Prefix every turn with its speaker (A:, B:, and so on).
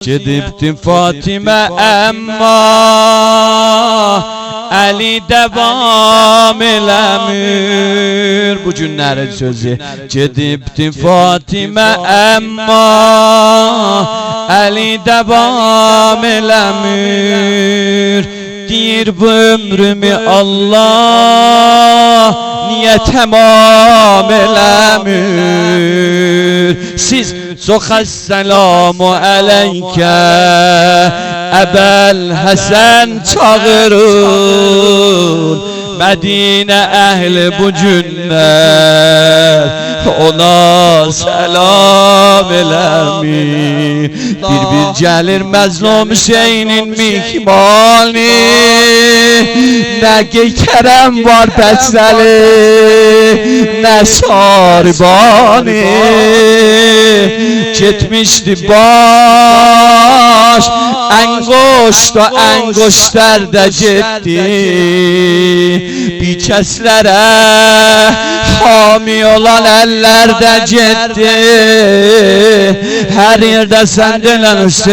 A: Gedibdi Fatimə əmma Əli devam eləmir. Bu günlərin sözü. Gedibdi Fatimə əmma Əli devam eləmir. Deyir bu ömrümü Allah niye tamam eləmir. Siz çox əssəlamu ələykə Əbəl Həsən çağırın. Medine ehli bu günler ona selam eləmir. Bir gəlir Məzlum Hüseynin mihmani. Ne Kerem var bəsəli, ne Saribani. Gitmişti baş engoşta engoşterde gitti. Bir kəslərə hami olan ellerde gitti. Her yerde sen dilenirsin.